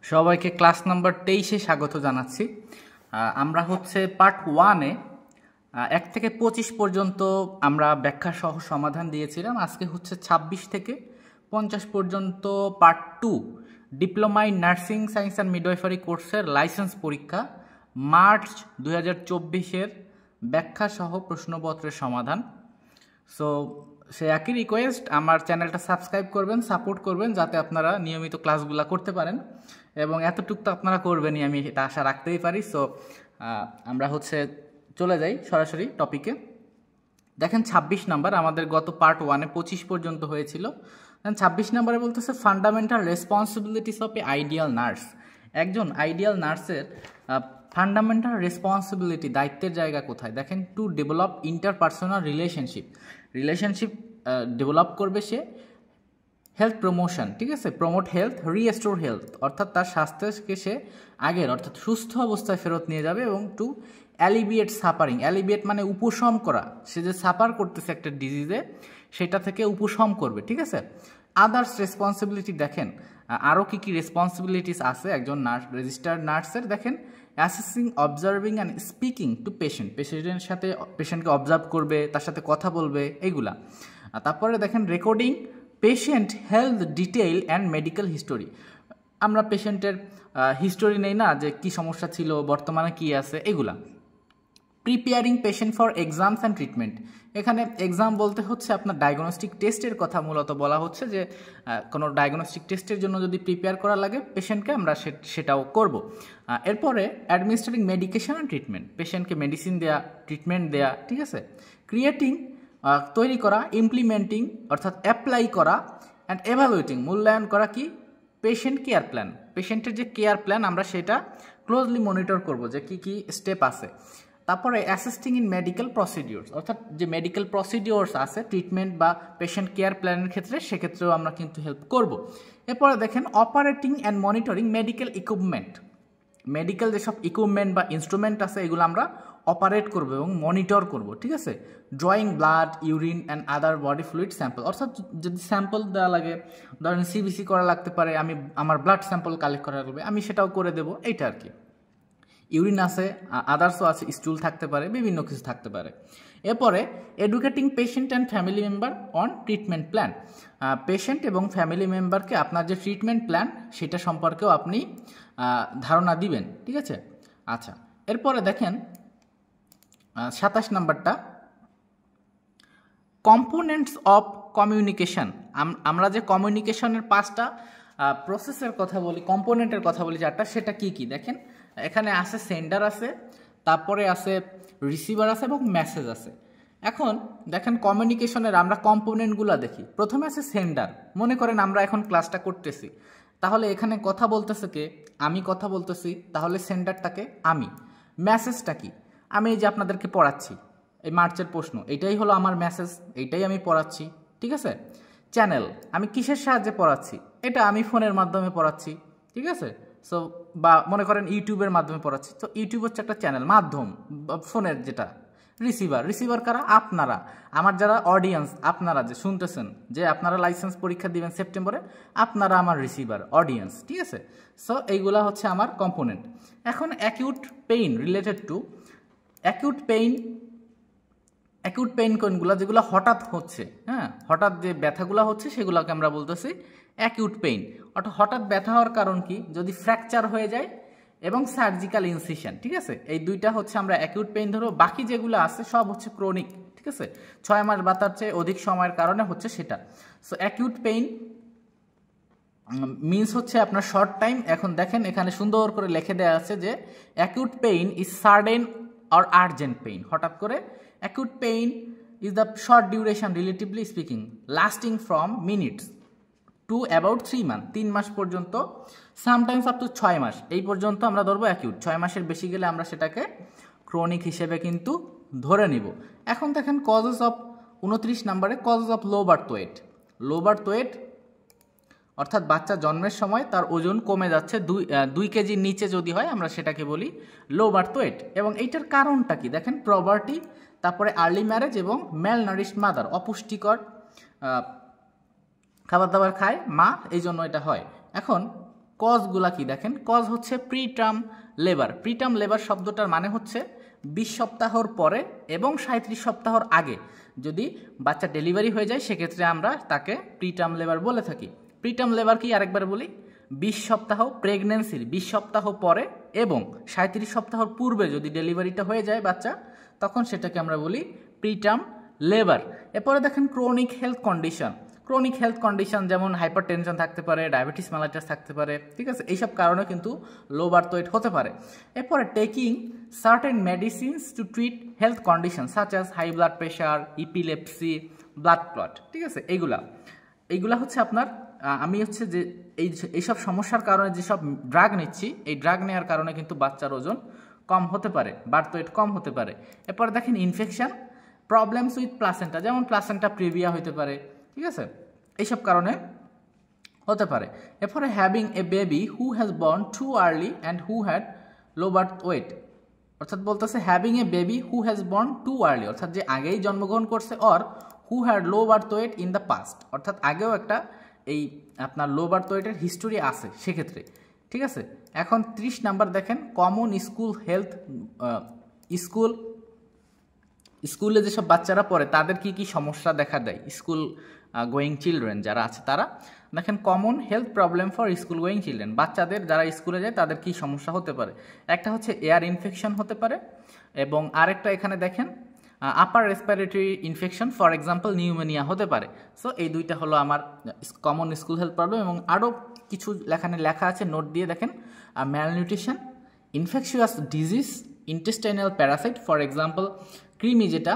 সবাইকে class number 23-এ স্বাগত জানাচ্ছি। আমরা হচ্ছে পার্ট 1-এ 1 থেকে 25 পর্যন্ত আমরা ব্যাখ্যা সহ সমাধান দিয়েছিলাম। আজকে হচ্ছে 26 থেকে 50 পর্যন্ত part 2 diploma in nursing science and midwifery কোর্সের লাইসেন্স পরীক্ষা মার্চ 2024-এর ব্যাখ্যা সহ প্রশ্নপত্রের সমাধান। সো সে একই রিকোয়েস্ট, আমার চ্যানেলটা সাবস্ক্রাইব করবেন, সাপোর্ট করবেন যাতে আপনারা নিয়মিত ক্লাসগুলো করতে পারেন, এবং এতটুকু তো আপনারা করবেনই, আমি এটা আশা রাখতেই পারি। সো আমরা হচ্ছে চলে যাই সরাসরি টপিকে। দেখেন 26 নাম্বার, আমাদের গত পার্ট 1-এ 25 পর্যন্ত হয়েছিল। 26 নাম্বারে বলতেছে fundamental responsibilities of A ideal nurse. একজন আইডিয়াল নার্সের ফান্ডামেন্টাল রেসপন্সিবিলিটি, দায়িত্বের জায়গা কোথায়? দেখেন, to develop interpersonal relationship develop করবে সে, হেলথ প্রমোশন, ঠিক আছে, প্রমোট হেলথ, রিস্টোর হেলথ, অর্থাৎ তার স্বাস্থ্যকে সে আগের অর্থাৎ সুস্থ অবস্থায় ফেরত নিয়ে যাবে, এবং টু অ্যালিভিয়েট সাপারিং, অ্যালিভিয়েট মানে উপশম করা, সে যে সাপার করতেছে একটা ডিজিজে সেটা থেকে উপশম করবে, ঠিক আছে। আদার্স রেসপন্সিবিলিটি, দেখেন আরও কী কী রেসপন্সিবিলিটিস আছে একজন নার্স, রেজিস্টার্ড নার্সের। দেখেন, assessing, observing and speaking two পেশেন্টের সাথে, পেশেন্টকে অবজার্ভ করবে, তার সাথে কথা বলবে, এইগুলা। তারপরে দেখেন recording patient health detail and medical history. আমরা পেশেন্টের হিস্টোরি নেই না, যে কি সমস্যা ছিল, বর্তমানে কি আছে, এগুলা। Preparing patient for exams and treatment. এখানে এক্সাম বলতে হচ্ছে আপনার ডায়াগনস্টিক টেস্টের কথা মূলত বলা হচ্ছে, যে কোনো ডায়াগনস্টিক টেস্টের জন্য যদি প্রিপেয়ার করা লাগে পেশেন্টকে, আমরা সেটাও করব। এরপরে অ্যাডমিনিস্ট্রেটিং মেডিকেশন অ্যান্ড ট্রিটমেন্ট, পেশেন্টকে মেডিসিন দেয়া, ট্রিটমেন্ট দেয়া, ঠিক আছে। ক্রিয়েটিং, তৈরি করা, ইমপ্লিমেন্টিং অর্থাৎ অ্যাপ্লাই করা, অ্যান্ড এভালুয়েটিং, মূল্যায়ন করা কি, পেশেন্ট কেয়ার প্ল্যান, পেশেন্টের যে কেয়ার প্ল্যান আমরা সেটা ক্লোজলি মনিটর করব, যে কি কি স্টেপ আছে। তারপরে অ্যাসিস্টিং ইন মেডিকেল প্রসিডিওর্স, অর্থাৎ যে মেডিকেল প্রসিডিওর্স আছে ট্রিটমেন্ট বা পেশেন্ট কেয়ার প্ল্যানের ক্ষেত্রে, সেক্ষেত্রেও আমরা কিন্তু হেল্প করব। এরপরে দেখেন operating and monitoring medical equipment, medical যেসব ইকুইপমেন্ট বা ইনস্ট্রুমেন্ট আছে এগুলো আমরা অপারেট করব এবং মনিটর করব, ঠিক আছে। Drawing blood, urine and other body fluid sample, অর্থাৎ যদি স্যাম্পল দেওয়া লাগে, ধরেন সিবিসি করা লাগতে পারে, আমার ব্লাড স্যাম্পল কালেক্ট করা লাগবে, আমি সেটাও করে দেবো, এইটা আর কি। ইউরিন আছে, আদার্সও আছে, স্টুল থাকতে পারে, বিভিন্ন কিছু থাকতে পারে। এরপরে educating patient and family member on treatment plan, patient এবং ফ্যামিলি মেম্বারকে আপনার যে ট্রিটমেন্ট প্ল্যান সেটা সম্পর্কেও আপনি ধারণা দিবেন, ঠিক আছে। আচ্ছা, এরপরে দেখেন 27 নাম্বারটা, কম্পোনেন্টস অফ কমিউনিকেশন। আমরা যে কমিউনিকেশনের 5টা প্রসেসের কথা বলি, কম্পোনেন্টের কথা বলি যারটা, সেটা কি কি? দেখেন, এখানে আছে সেন্ডার আছে, তারপরে আছে রিসিভার আছে, এবং মেসেজ আছে। এখন দেখেন কমিউনিকেশনের আমরা কম্পোনেন্টগুলো দেখি। প্রথমে আছে সেন্ডার। মনে করেন আমরা এখন ক্লাসটা করতেছি, তাহলে এখানে কথা বলতেছে কে? আমি কথা বলতেছি, তাহলে সেন্ডারটাকে আমি। মেসেজটা কি? আমি এই যে আপনাদেরকে পড়াচ্ছি, এই মার্চের প্রশ্ন, এটাই হলো আমার মেসেজ, এইটাই আমি পড়াচ্ছি, ঠিক আছে। চ্যানেল, আমি কিসের সাহায্যে পড়াচ্ছি? এটা আমি ফোনের মাধ্যমে পড়াচ্ছি, ঠিক আছে। সো বা মনে করেন ইউটিউবের মাধ্যমে পড়াচ্ছি, তো ইউটিউব হচ্ছে একটা চ্যানেল, মাধ্যম, ফোনের যেটা। রিসিভার কারা? আপনারা, আমার যারা অডিয়েন্স, আপনারা যে শুনতেছেন, যে আপনারা লাইসেন্স পরীক্ষা দিবেন সেপ্টেম্বরে, আপনারা আমার রিসিভার, অডিয়েন্স, ঠিক আছে। সো এইগুলা হচ্ছে আমার কম্পোনেন্ট। এখন acute pain, related to acute pain কোনগুলো? যেগুলো হঠাৎ হচ্ছে, হ্যাঁ, হঠাৎ যে ব্যথাগুলো হচ্ছে সেগুলোকে আমরা বলতেছি অ্যাকিউট পেইন। অর্থাৎ হঠাৎ ব্যথা হওয়ার কারণ কি? যদি ফ্র্যাকচার হয়ে যায় এবং সার্জিক্যাল ইনসিশন, ঠিক আছে, এই দুইটা হচ্ছে আমরা অ্যাকিউট পেইন ধরবো। বাকি যেগুলো আছে সব হচ্ছে ক্রনিক, ঠিক আছে, 6 মাস বা তার চেয়ে অধিক সময়ের কারণে হচ্ছে সেটা। সো অ্যাকিউট পেইন মিনস হচ্ছে আপনার শর্ট টাইম। এখন দেখেন এখানে সুন্দর করে লিখে দেওয়া আছে যে acute pain is sudden or urgent pain. হঠাৎ করে acute pain is the short duration relatively speaking, lasting from minutes to about 3 months, 3 মাস পর্যন্ত, sometimes up to 6 মাস, এই পর্যন্ত আমরা ধরবো অ্যাকিউট। 6 মাসের বেশি গেলে আমরা সেটাকে ক্রনিক হিসেবে কিন্তু ধরে নিব। এখন দেখেন কজেস অফ 29 নম্বরে, causes of low birth weight. Low birth weight অর্থাৎ বাচ্চা জন্মের সময় তার ওজন কমে যাচ্ছে 2 কেজির নিচে যদি হয়, আমরা সেটাকে বলি লো বার্থ ওয়েট। এবং এইটার কারণটা কি? দেখেন প্রভার্টি, তারপরে আর্লি ম্যারেজ এবং ম্যালনারিশড মাদার, অপুষ্টিকর খাবার দাবার খায় মা, এই জন্য এটা হয়। এখন কজগুলা কি দেখেন, কজ হচ্ছে প্রিটার্ম লেবার। প্রিটার্ম লেবার শব্দটার মানে হচ্ছে 20 সপ্তাহর পরে এবং 37 সপ্তাহর আগে যদি বাচ্চা ডেলিভারি হয়ে যায় সেক্ষেত্রে আমরা তাকে প্রিটার্ম লেবার বলে থাকি। প্রিটার্ম লেবার কি আরেকবার বলি, 20 সপ্তাহ প্রেগনেন্সির 20 সপ্তাহ পরে এবং 37 সপ্তাহর পূর্বে যদি ডেলিভারিটা হয়ে যায় বাচ্চা, তখন সেটাকে আমরা বলি প্রিটার্ম লেবার। এরপরে দেখেন chronic health condition. Chronic health condition যেমন হাইপারটেনশন থাকতে পারে, ডায়াবেটিস মেলাইটাস থাকতে পারে, ঠিক আছে, এইসব কারণে কিন্তু লো বার্থ ওয়েট হতে পারে। এরপরে taking certain medicines to treat health condition such as high blood pressure, epilepsy, blood clot, ঠিক আছে, এইগুলা হচ্ছে আপনার আমি হচ্ছে যে এইসব সমস্যার কারণে যেসব ড্রাগ নিচ্ছি, এই ড্রাগ নেওয়ার কারণে কিন্তু বাচ্চার ওজন কম হতে পারে, বার্থ ওয়েট কম হতে পারে। এরপরে দেখেন ইনফেকশন, প্রবলেমস উইথ প্লাসেন্টা, যেমন প্লাসেন্টা প্রিভিয়া হতে পারে, ঠিক আছে, এইসব কারণে হতে পারে। এরপরে having a baby who has born too early and who had low birth weight, অর্থাৎ বলতেছে having a baby who has born too early, অর্থাৎ যে আগেই জন্মগ্রহণ করছে, or who had low birth weight in the past, অর্থাৎ আগেও একটা এই আপনার লো বার্থ ওয়েটের হিস্টোরি আছে সেক্ষেত্রে, ঠিক আছে। এখন 30 নাম্বার দেখেন কমন স্কুল হেলথ, স্কুলে যেসব বাচ্চারা পড়ে তাদের কি কি সমস্যা দেখা দেয়, স্কুল গোয়িং চিলড্রেন যারা আছে তারা, দেখেন common health problem for school going children, বাচ্চাদের যারা স্কুলে যায় তাদের কি সমস্যা হতে পারে। একটা হচ্ছে এয়ার ইনফেকশন হতে পারে এবং আরেকটা এখানে দেখেন upper respiratory infection, for example pneumonia হতে পারে। সো এই দুইটা হলো আমার কমন স্কুল হেলথ প্রবলেম। এবং আরও কিছু লেখা আছে, নোট দিয়ে দেখেন, malnutrition, infectious disease, intestinal Parasite, for example কৃমি যেটা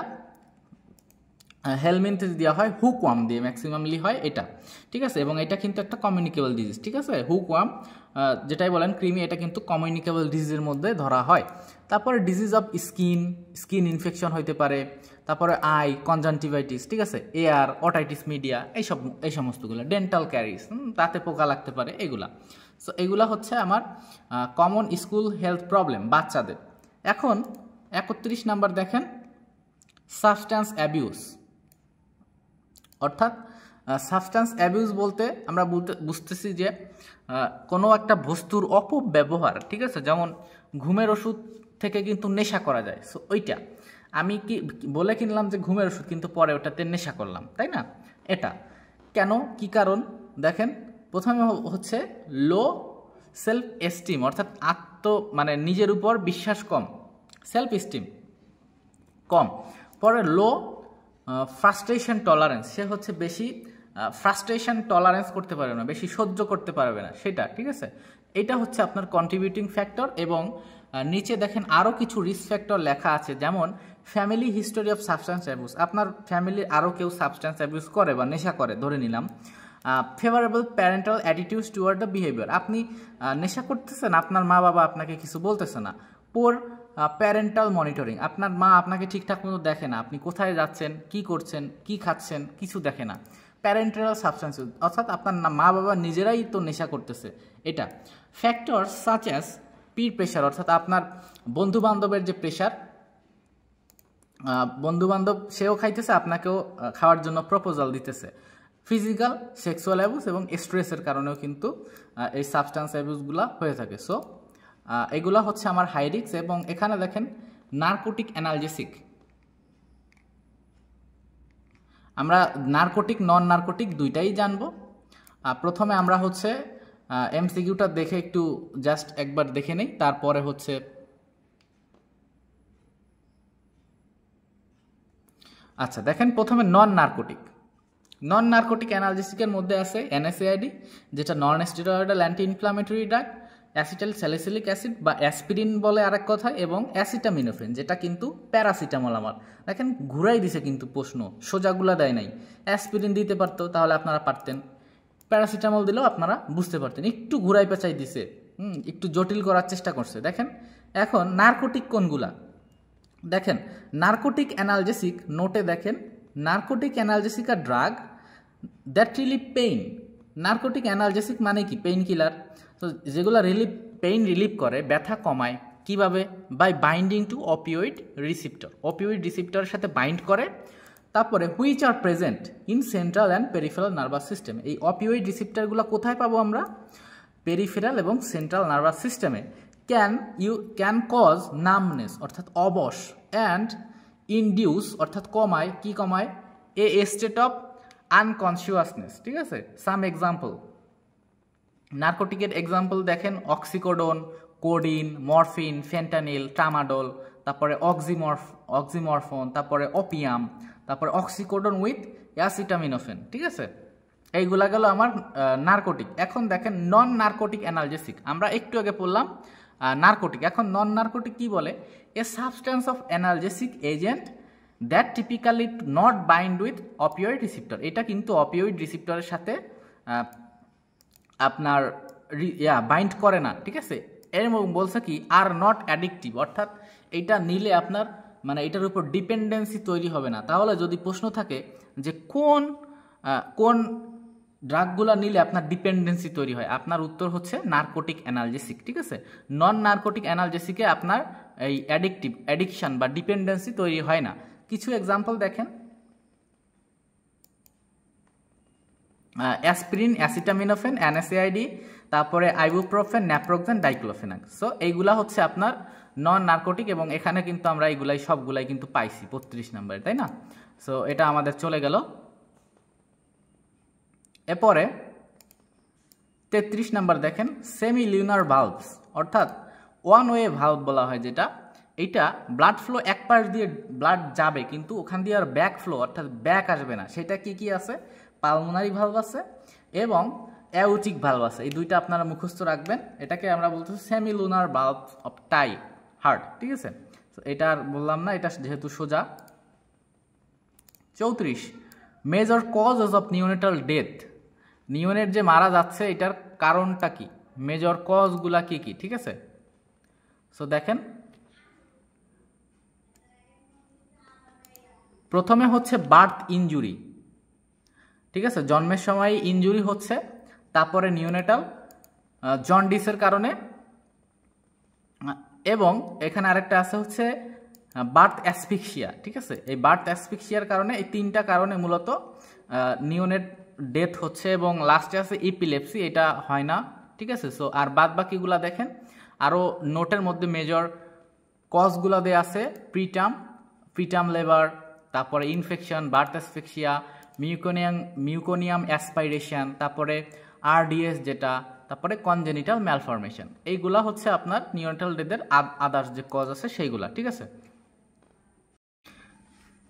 হেলমিনথে দেওয়া হয়, হুকওয়ার্ম দিয়ে ম্যাক্সিমামলি হয় এটা, ঠিক আছে, এবং এটা কিন্তু একটা কমিউনিকেবল ডিজিজ, ঠিক আছে, হুকওয়ার্ম যেটাই বলেন কৃমি, এটা কিন্তু কমিউনিকেবল ডিজিজের মধ্যে ধরা হয়। তারপরে ডিজিজ অফ স্কিন ইনফেকশন হইতে পারে, তারপরে আই কনজাংটিভাইটিস, ঠিক আছে, এয়ার অটাইটিস মিডিয়া, এই সমস্তগুলো, ডেন্টাল ক্যারিস, তাতে পোকা লাগতে পারে, এগুলা। সো এগুলা হচ্ছে আমার কমন স্কুল হেলথ প্রবলেম বাচ্চাদের। এখন 31 নাম্বার দেখেন সাবস্ট্যান্স অ্যাবিউজ, অর্থাৎ সাবস্ট্যান্স অ্যাবিউজ বলতে আমরা বুঝতেছি যে কোনো একটা বস্তুর অপব্যবহার, ঠিক আছে, যেমন ঘুমের ওষুধ থেকে কিন্তু নেশা করা যায়। সো ওইটা আমি কি বলে কিনলাম যে ঘুমের ওষুধ, কিন্তু পরে ওটাতে নেশা করলাম, তাই না, এটা কেন, কি কারণ দেখেন। প্রথমে হচ্ছে লো সেলফ এস্টিম, অর্থাৎ মানে নিজের উপর বিশ্বাস কম, সেলফ এস্টিম কম। পরে লো ফ্রাস্ট্রেশন টলারেন্স, সে হচ্ছে বেশি ফ্রাস্ট্রেশন টলারেন্স করতে পারবে না, বেশি সহ্য করতে পারবে না সেটা, ঠিক আছে, এটা হচ্ছে আপনার কন্ট্রিবিউটিং ফ্যাক্টর। এবং নিচে দেখেন আরও কিছু রিস্ক ফ্যাক্টর লেখা আছে, যেমন family history of substance abuse, আপনার ফ্যামিলির আরও কেউ সাবস্ট্যান্স অ্যাবিউজ করে বা নেশা করে ধরে নিলাম। Favourable parental attitudes toward the behaviour, আপনি নেশা করতেছেন, আপনার মা বাবা আপনাকে কিছু বলতেছে না। পোর প্যারেন্টাল মনিটরিং, আপনার মা আপনাকে ঠিকঠাক মতো দেখে না, আপনি কোথায় যাচ্ছেন, কি করছেন, কি খাচ্ছেন, কিছু দেখে না। প্যারেন্টাল সাবস্ট্যান্স, অর্থাৎ আপনার মা বাবা নিজেরাই তো নেশা করতেছে, এটা। ফ্যাক্টরস সাচ অ্যাজ পির প্রেশার, অর্থাৎ আপনার বন্ধু বান্ধবের যে প্রেশার, বন্ধু বান্ধব সেও খাইতেছে, আপনাকেও খাওয়ার জন্য প্রপোজাল দিতেছে। ফিজিক্যাল সেক্সুয়াল অ্যাবিউজ এবং স্ট্রেসের কারণেও কিন্তু এই সাবস্ট্যান্স অ্যাবিউজগুলো হয়ে থাকে। সো এগুলা হচ্ছে আমার হাই রিস্ক। এবং এখানে দেখেন নার্কোটিক অ্যানালজেসিক, আমরা নার্কোটিক নন নার্কোটিক দুইটাই জানবো। প্রথমে আমরা হচ্ছে এমসিকিউটা দেখে একটু জাস্ট একবার দেখে নেই, তারপরে হচ্ছে আচ্ছা দেখেন প্রথমে নন নার্কোটিক অ্যানালজেসিকের মধ্যে আছে এনএসএআইডি, যেটা non steroidal anti inflammatory drug, acetyl salicylic acid বা অ্যাসপিরিন বলে আরেক কথা, এবং অ্যাসিটামিনোফেন, যেটা কিন্তু প্যারাসিটামল। আমার দেখেন ঘুরাই দিছে কিন্তু প্রশ্ন, সোজাগুলা দেয় নাই। অ্যাসপিরিন দিতে পারতো তাহলে আপনারা পারতেন, প্যারাসিটামল দিলেও আপনারা বুঝতে পারতেন, একটু ঘুরাই পেঁচাই দিছে, একটু জটিল করার চেষ্টা করছে। দেখেন এখন নার্কোটিক কোনগুলা, দেখেন নার্কোটিক অ্যানালজেসিক, নোটে দেখেন নার্কোটিক অ্যানালজেসিক আর drug that relieve pain. Narcotic analgesic মানে কি, পেইন কিলার, তো যেগুলো পেইন রিলিভ করে, ব্যথা কমায়, কিভাবে, বাই বাইন্ডিং টু অপিওইড রিসিপ্টরের সাথে বাইন্ড করে। তারপরে which are present in central and peripheral nervous system, এই অপিওইড রিসিপ্টরগুলো কোথায় পাবো আমরা, পেরিফেরাল এবং সেন্ট্রাল নার্ভাস সিস্টেমে ক্যান কজ নামনেস অর্থাৎ অবশ অ্যান্ড ইনডিউস অর্থাৎ কমায় কি কমায় এ স্টেট অফ আনকনসিয়াসনেস। ঠিক আছে, সাম এক্সাম্পল, নার্কোটিকের এক্সাম্পল দেখেন অক্সিকোডোন, কোডিন, মরফিন, ফেন্টানিল, ট্রামাডোল, তারপরে অক্সিমরফোন, তারপরে অপিয়াম, তারপরে অক্সিকোডোন উইথ অ্যাসিটামিনোফেন। ঠিক আছে, এইগুলা গেল আমার নার্কোটিক। এখন দেখেন নন নার্কোটিক অ্যানালজেসিক, আমরা একটু আগে পড়লাম নার্কোটিক, এখন নন নার্কোটিক কি বলে, এ substance of analgesic agent that typically not bind with opioid receptor. এটা কিন্তু অপিওয়েড রিসিপ্টরের সাথে আপনার বাইন্ড করে না। ঠিক আছে, এর বলছে কি আর নট অ্যাডিকটিভ, অর্থাৎ এইটা নিলে আপনার মানে এটার উপর ডিপেন্ডেন্সি তৈরি হবে না। তাহলে যদি প্রশ্ন থাকে যে কোন ড্রাগগুলো নিলে আপনার ডিপেন্ডেন্সি তৈরি হয়, আপনার উত্তর হচ্ছে নার্কোটিক অ্যানালজেসিক। ঠিক আছে, নন নার্কোটিক অ্যানালজেসিকে আপনার এই অ্যাডিকশন বা ডিপেন্ডেন্সি তৈরি হয় না। কিছু এক্সাম্পল দেখেন, অ্যাসপিরিন, অ্যাসিটামিনোফেন, NSAID, তারপরে আইবুপ্রোফেন, ন্যাপ্রোক্সেন, ডাইক্লোফেনাক। সো এইগুলা হচ্ছে আপনার নন নার্কোটিক এবং এখানে কিন্তু আমরা এইগুলাই সবগুলাই কিন্তু পাইছি 35 নম্বরে, তাই না? সো এটা আমাদের চলে গেল। এরপরে 33 নাম্বার দেখেন সেমি লিউনার ভালভস, অর্থাৎ ওয়ান ওয়ে ভালভ বলা হয় যেটা, এইটা ব্লাড ফ্লো এক পাশ দিয়ে ব্লাড যাবে কিন্তু ওখান দিয়ে আর ব্যাক ফ্লো অর্থাৎ ব্যাক আসবে না। সেটা কি কি আছে, পালমোনারি ভালভ আছে এবং অ্যাওটিক ভালভ আছে। এই দুইটা আপনারা মুখস্থ রাখবেন। এটাকে আমরা বলতেছি semi lunar valve of the heart. ঠিক আছে, এটা আর বললাম না, এটা যেহেতু সোজা। 34 major causes of neonatal death, neonate যে মারা যাচ্ছে এটার কারণটা কি, মেজর কজগুলা কি কি। ঠিক আছে, সো দেখেন প্রথমে হচ্ছে বার্থ ইনজুরি। ঠিক আছে, জন্মের সময় ইনজুরি হচ্ছে, তারপরে নিওনেটাল জন্ডিসের কারণে, এবং এখানে আরেকটা আছে হচ্ছে বার্থ অ্যাসফিক্সিয়া। ঠিক আছে, এই বার্থ অ্যাসফিক্সিয়ার কারণে, এই তিনটা কারণে মূলত নিওনেট ডেথ হচ্ছে, এবং লাস্টে আছে ইপিলেপসি, এটা হয় না। ঠিক আছে, সো আর বাদ বাকিগুলা দেখেন আরও নোটের মধ্যে মেজর কজগুলো দেওয়া আছে, প্রিটার্ম লেবার, তারপরে ইনফেকশন, বার্থ অ্যাসফিক্সিয়া, মিউকোনিয়াম অ্যাসপাইরেশন, তারপরে RDS যেটা, তারপরে কনজেনিটাল ম্যালফরমেশন। এইগুলা হচ্ছে আপনার নিওনেটাল ডেথের আদার্স যে কজ আছে সেইগুলা। ঠিক আছে,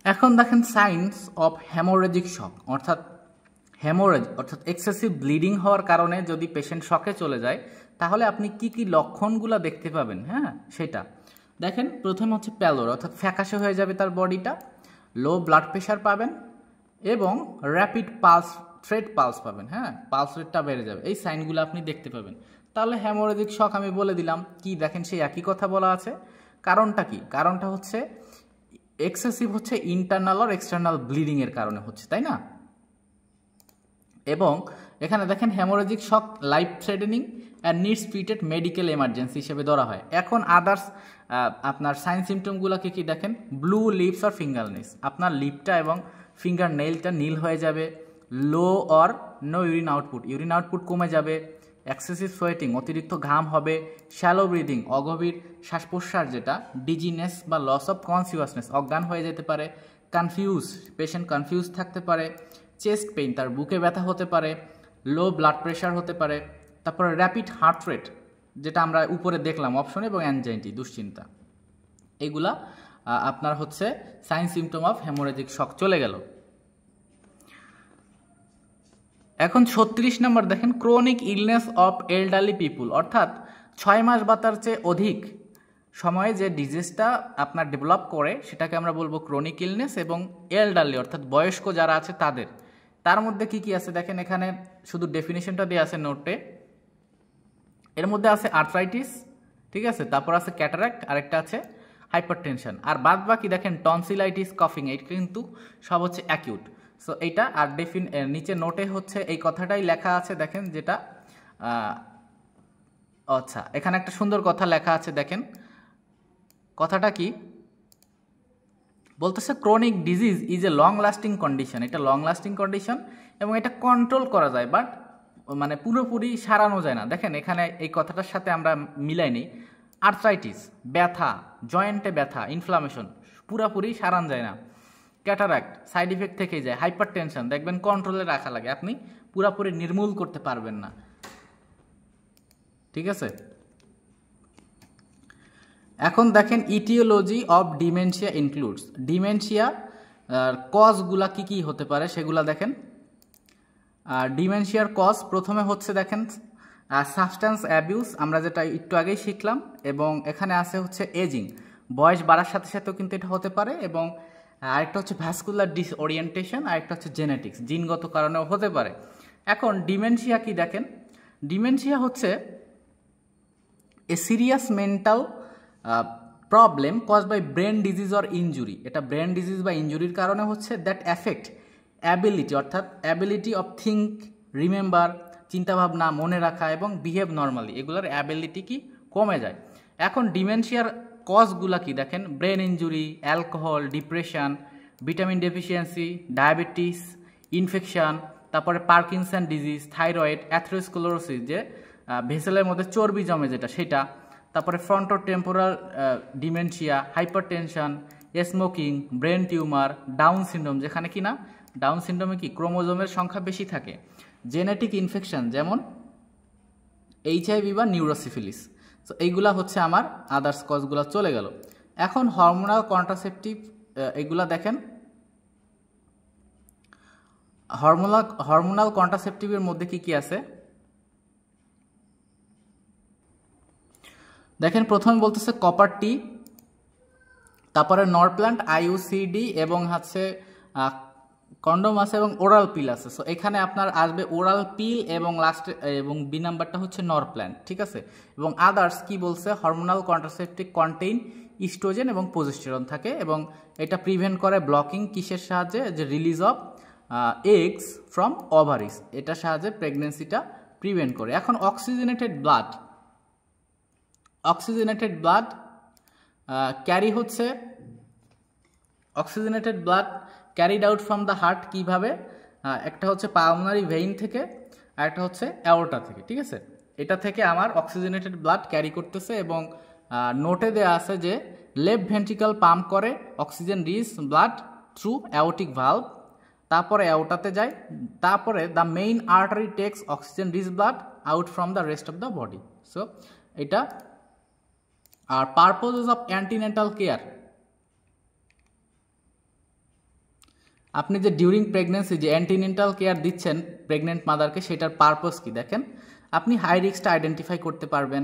এখন দেখেন সাইন্স অফ হেমোরেজিক শক, অর্থাৎ হেমোরেজ অর্থাৎ এক্সেসিভ ব্লিডিং হওয়ার কারণে যদি পেশেন্ট শকে চলে যায় তাহলে আপনি কি কি লক্ষণগুলো দেখতে পাবেন। হ্যাঁ, সেটা দেখেন। প্রথমে হচ্ছে প্যালোর অর্থাৎ ফ্যাকাশে হয়ে যাবে তার বডিটা, লো ব্লাড প্রেশার পাবেন এবং র্যাপিড পালস, থ্রেড পালস পাবেন। হ্যাঁ, পালস রেটটা বেড়ে যাবে, এই সাইনগুলো আপনি দেখতে পাবেন। তাহলে হেমোরেজিক শক আমি বলে দিলাম কি, দেখেন সেই একই কথা বলা আছে। কারণটা কি, কারণটা হচ্ছে এক্সেসিভ হচ্ছে ইন্টারনাল আর এক্সটার্নাল ব্লিডিং এর কারণে হচ্ছে, তাই না? এবং এখানে দেখেন haemorrhagic shock life threatening and needs treated medical emergency হিসেবে ধরা হয়। এখন আদার্স আপনার সাইন সিমটমগুলো কি কি দেখেন, ব্লু লিপস আর ফিঙ্গার নেলস, আপনার লিপটা এবং ফিঙ্গার নেইলটা নীল হয়ে যাবে, লো অর নো ইউরিন আউটপুট কমে যাবে, এক্সেসিভ সোয়েটিং অতিরিক্ত ঘাম হবে, শ্যালো ব্রিদিং অগভীর শ্বাস প্রশ্বাস যেটা, ডিজিনেস বা লস অফ কনসিয়াসনেস অজ্ঞান হয়ে যেতে পারে, পেশেন্ট কনফিউজ থাকতে পারে, চেস্ট পেইন তার বুকে ব্যথা হতে পারে, লো ব্লাড প্রেশার হতে পারে, তারপরে র্যাপিড হার্ট রেট যেটা আমরা উপরে দেখলাম অপশন, এবং অ্যাংজাইটি দুশ্চিন্তা। এগুলা আপনার হচ্ছে সাইন সিমটম অফ হেমোরেজিক শক। চলে গেল। এখন 36 নম্বর দেখেন ক্রনিক ইলনেস অফ এল্ডারলি পিপুল, অর্থাৎ 6 মাস বা তার চেয়ে অধিক সময়ে যে ডিজিজটা আপনার ডেভেলপ করে সেটাকে আমরা বলবো ক্রনিক ইলনেস, এবং এল্ডারলি অর্থাৎ বয়স্ক যারা আছে তাদের। তার মধ্যে কি কি আছে দেখেন, এখানে শুধু ডেফিনেশনটা দেওয়া আছে নোটে। এর মধ্যে আছে আর্থ্রাইটিস, ঠিক আছে, তারপর আছে ক্যাটারাক্ট, আরেকটা আছে হাইপারটেনশন, আর বাদ বাকি দেখেন টনসিলাইটিস, কফিং, এটা কিন্তু সব হচ্ছে অ্যাকিউট। সো এইটা আর নিচে নোটে হচ্ছে এই কথাটাই লেখা আছে দেখেন, যেটা আচ্ছা এখানে একটা সুন্দর কথা লেখা আছে দেখেন, কথাটা কি বলতেছে, chronic disease is a long lasting condition, এটা লং লাস্টিং কন্ডিশন এবং এটা কন্ট্রোল করা যায়, বাট মানে পুরোপুরি সারানো যায় না। দেখেন এখানে এই কথাটার সাথে আমরা মিলাই নিই, আর্থ্রাইটিস, ব্যথা, জয়েন্টে ব্যথা, ইনফ্লামেশন পুরোপুরি সারান যায় না। ক্যাটারাক্ট সাইড ইফেক্ট থেকেই যায়। হাইপার টেনশন দেখবেন কন্ট্রোলে রাখা লাগে, আপনি পুরোপুরি নির্মূল করতে পারবেন না। ঠিক আছে, এখন দেখেন etiology of dementia includes, dementia কজগুলা কি কি হতে পারে সেগুলা দেখেন। ডিমেনশিয়ার কজ প্রথমে হচ্ছে দেখেন সাবস্ট্যান্স অ্যাবিউজ, আমরা যেটা একটু আগেই শিখলাম, এবং এখানে আছে হচ্ছে এজিং, বয়স বাড়ার সাথে সাথেও কিন্তু এটা হতে পারে, এবং আরেকটা হচ্ছে ভ্যাসকুলার ডিসওরিয়েন্টেশন, আরেকটা হচ্ছে জেনেটিক্স, জিনগত কারণেও হতে পারে। এখন ডিমেনশিয়া কি দেখেন, ডিমেনশিয়া হচ্ছে a serious mental problem cause by brain disease or injury, এটা ব্রেন ডিজিজ বা ইনজুরির কারণে হচ্ছে, দ্যাট অ্যাফেক্ট অ্যাবিলিটি, অর্থাৎ অ্যাবিলিটি অফ থিঙ্ক, রিমেম্বার, চিন্তাভাবনা, মনে রাখা এবং বিহেভ নর্মালি, এগুলোর অ্যাবিলিটি কি কমে যায়। এখন ডিমেনশিয়ার কজগুলা কি দেখেন, brain injury, alcohol, depression, vitamin deficiency, diabetes, infection, তারপরে পার্কিনসন ডিজিজ, থাইরয়েড, অ্যাথেরোস্ক্লেরোসিস, যে ভেসেলের মধ্যে চর্বি জমে যেটা সেটা, তারপরে frontotemporal dementia, hypertension, smoking, brain tumour, down syndrome, যেখানে কি না ডাউন সিনড্রোমে কি ক্রোমোজোমের সংখ্যা বেশি থাকে, জেনেটিক ইনফেকশন যেমন এইচআইভি বা নিউরোসিফিলিস। তো এইগুলা হচ্ছে আমার আদার্স কজগুলো চলে গেল। এখন হরমোনাল কন্ট্রাসেপটিভ, এইগুলা দেখেন হরমোনাল কন্ট্রাসেপটিভের মধ্যে কি কি আছে দেখেন। প্রথমে বলতেছে কপার টি, তারপরে নরপ্ল্যান্ট, আইইউসিডি, এবং হচ্ছে কন্ডোম আছে এবং ওরাল পিল আছে। সো এখানে আপনার আসবে ওরাল পিল এবং লাস্টে এবং বি নাম্বারটা হচ্ছে নরপ্ল্যান্ট। ঠিক আছে, এবং আদার্স কি বলছে, হরমোনাল কন্ট্রাসেপটিভ কন্টেইন ইস্ট্রোজেন এবং প্রজেস্টেরন থাকে, এবং এটা প্রিভেন্ট করে ব্লকিং কিসের সাহায্যে, যে release of eggs from ovaries, এটার সাহায্যে প্রেগনেন্সিটা প্রিভেন্ট করে। এখন oxygenated blood, oxygenated blood carry হচ্ছে, oxygenated blood carried out from the heart, কীভাবে, একটা হচ্ছে পালমোনারি ভেইন থেকে আর একটা হচ্ছে অ্যাওর্টা থেকে। ঠিক আছে, এটা থেকে আমার অক্সিজেনেটেড ব্লাড ক্যারি করতেছে, এবং নোটে দেওয়া আছে যে লেফট ভেন্ট্রিকল পাম্প করে oxygen rich blood through aortic valve, তারপরে অ্যাওর্টাতে যায়, তারপরে the main artery takes oxygen rich blood out from the rest of the body. So এটা আর পারপোজেস অফ অ্যান্টিনেটাল কেয়ার, আপনি যে ডিউরিং প্রেগনেন্সি যে অ্যান্টিনেটাল কেয়ার দিচ্ছেন প্রেগনেন্ট মাদারকে, সেটার পারপোজ কি দেখেন, আপনি হাই রিস্কটা আইডেন্টিফাই করতে পারবেন,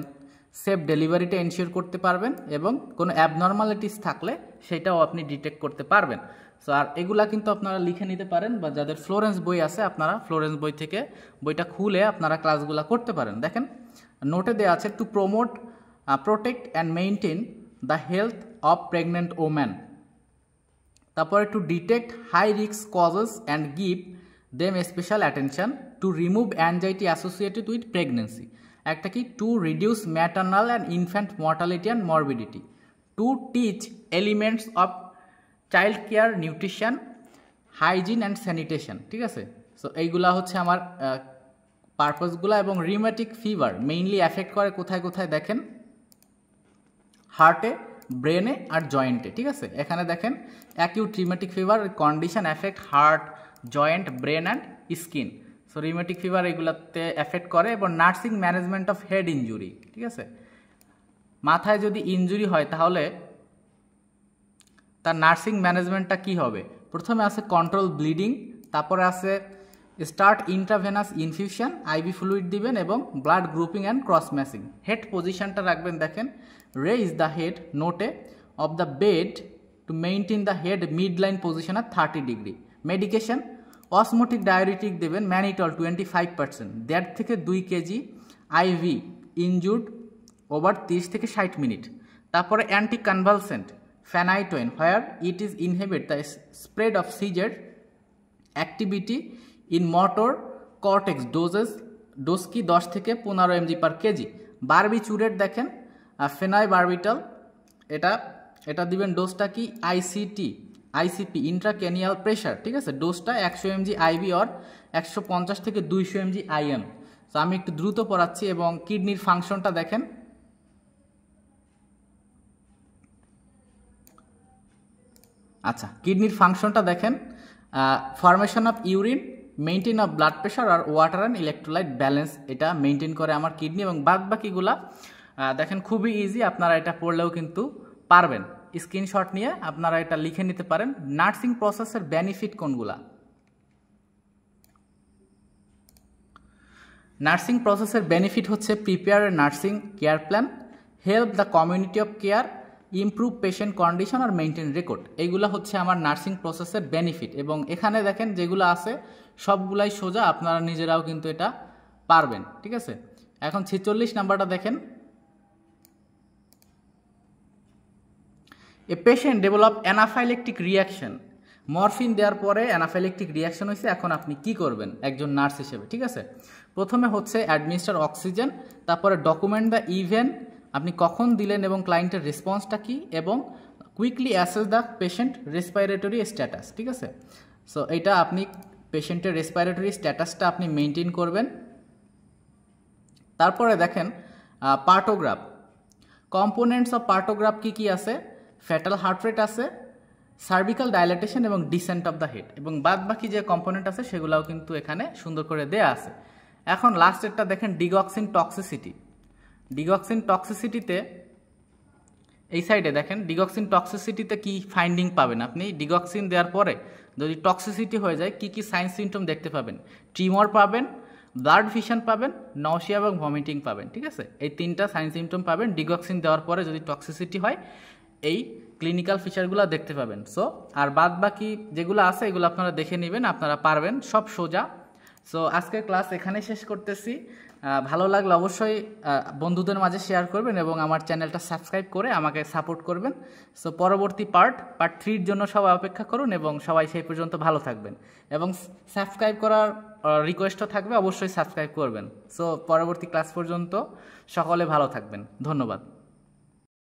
সেফ ডেলিভারিটা এনশিওর করতে পারবেন, এবং কোনো অ্যাবনর্মালিটিস থাকলে সেটাও আপনি ডিটেক্ট করতে পারবেন। সো আর এগুলা কিন্তু আপনারা লিখে নিতে পারেন, বা যাদের ফ্লোরেন্স বই আছে আপনারা ফ্লোরেন্স বই থেকে বইটা খুলে আপনারা ক্লাসগুলো করতে পারেন। দেখেন নোটে দেওয়া আছে to promote, protect and maintain the health of pregnant woman, তারপরে to detect high risk causes and give them special attention, to remove anxiety associated with pregnancy, একটা কি to reduce maternal and infant mortality and morbidity, to teach elements of child care, nutrition, hygiene and sanitation. ঠিক আছে, so এইগুলা হচ্ছে আমার পারপাসগুলো। এবং rheumatic fever mainly affect করে কোথায় কোথায় দেখেন, হার্টে, ব্রেনে আর জয়েন্টে। ঠিক আছে, এখানে দেখেন acute rheumatic fever condition affect heart, joint, brain and skin. So rheumatic fever এগুলাতে অ্যাফেক্ট করে। এবং nursing management of head injury, ঠিক আছে, মাথায় যদি ইনজুরি হয় তাহলে তার নার্সিং ম্যানেজমেন্টটা কি হবে, প্রথমে আছে কন্ট্রোল ব্লিডিং, তারপরে আছে start intravenous infusion, IV fluid দিবেন, এবং blood grouping and cross matching. Head পজিশনটা রাখবেন, দেখেন রেইজ দ্য হেড নোটে of the bed to maintain the head mid line position at 30 degree. Medication osmotic diuretic দেবেন mannitol 25%, 1.5 থেকে 2 কেজি আইভি ইনজুর্ড ওভার 30 থেকে 60 minute. তারপরে anticonvulsant phenytoin where it is inhibit the spread of seizure activity in motor cortex, dose কি 10 থেকে 15 mg per KG. Barbiturate দেখেন ফেনাই বারবিটাল, এটা দিবেন ডোজটা কি আইসিপি ইন্ট্রাক্যানিয়াল প্রেশার। ঠিক আছে, ডোজটা 100 mg আইভি অর 150 থেকে 200 mg আইএম। সো আমি একটু দ্রুত পড়াচ্ছি এবং কিডনির ফাংশনটা দেখেন। আচ্ছা, কিডনির ফাংশনটা দেখেন, formation of urine, maintain of blood pressure আর ওয়াটার অ্যান্ড ইলেকট্রোলাইট ব্যালেন্স, এটা মেইনটেন করে আমার কিডনি। এবং বাদ বাকিগুলা দেখেন খুবই ইজি, আপনারা এটা পড়লেও কিন্তু পারবেন। স্ক্রিনশট নিয়ে আপনারা এটা লিখে নিতে পারেন। নার্সিং প্রসেসের বেনিফিট কোনগুলা? নার্সিং প্রসেসের বেনিফিট হচ্ছে prepare a nursing care plan, help the community of care, improve patient condition আর মেইনটেন রেকর্ড। এইগুলো হচ্ছে আমার নার্সিং প্রসেসের বেনিফিট। এবং এখানে দেখেন যেগুলো আছে সবগুলাই সোজা, আপনারা নিজেরাও কিন্তু এটা পারবেন। ঠিক আছে, এখন 46 নাম্বারটা দেখেন, a patient develop anaphylactic reaction. Morphine দেওয়ার পরে অ্যানাফাইলেকটিক রিয়াকশন হয়েছে, এখন আপনি কি করবেন একজন নার্স হিসেবে? ঠিক আছে, প্রথমে হচ্ছে অ্যাডমিনিস্টার অক্সিজেন, তারপরে ডকুমেন্ট দ্য ইভেন্ট, আপনি কখন দিলেন এবং ক্লায়েন্টের রেসপন্সটা কি, এবং quickly assess the patient respiratory status. ঠিক আছে, সো এটা আপনি পেশেন্টের রেসপাইরেটরি স্ট্যাটাসটা আপনি মেনটেন করবেন। তারপরে দেখেন পার্টোগ্রাফ, কম্পোনেন্টস অফ পার্টোগ্রাফ কি কি আছে? ফ্যাটাল হার্ট রেট আছে, সার্ভিক্যাল ডাইলেটেশন এবং ডিসেন্ট অফ দ্য হেড, এবং বাদ বাকি যে কম্পোনেন্ট আছে সেগুলোও কিন্তু এখানে সুন্দর করে দেয়া আছে। এখন লাস্টেরটা দেখেন ডিগক্সিন টক্সিসিটি। ডিগক্সিন টক্সিসিটিতে এই সাইডে দেখেন, ডিগক্সিন টক্সিসিটিতে কি ফাইন্ডিং পাবেন আপনি? ডিগক্সিন দেওয়ার পরে যদি টক্সিসিটি হয়ে যায় কি কি সাইন সিমটম দেখতে পাবেন? ট্রিমর পাবেন, ব্লাড ভিশন পাবেন, নশিয়া এবং ভমিটিং পাবেন। ঠিক আছে, এই তিনটা সাইন সিমটম পাবেন ডিগক্সিন দেওয়ার পরে যদি টক্সিসিটি হয়, এই ক্লিনিক্যাল ফিচারগুলো দেখতে পাবেন। সো আর বাদ বাকি যেগুলো আছে এগুলো আপনারা দেখে নেবেন, আপনারা পারবেন, সব সোজা। সো আজকের ক্লাস এখানে শেষ করতেছি। ভালো লাগলে অবশ্যই বন্ধুদের মাঝে শেয়ার করবেন এবং আমার চ্যানেলটা সাবস্ক্রাইব করে আমাকে সাপোর্ট করবেন। সো পরবর্তী পার্ট 3-র জন্য সবাই অপেক্ষা করুন এবং সবাই সেই পর্যন্ত ভালো থাকবেন। এবং সাবস্ক্রাইব করার রিকোয়েস্টও থাকবে, অবশ্যই সাবস্ক্রাইব করবেন। সো পরবর্তী ক্লাস পর্যন্ত সকলে ভালো থাকবেন, ধন্যবাদ।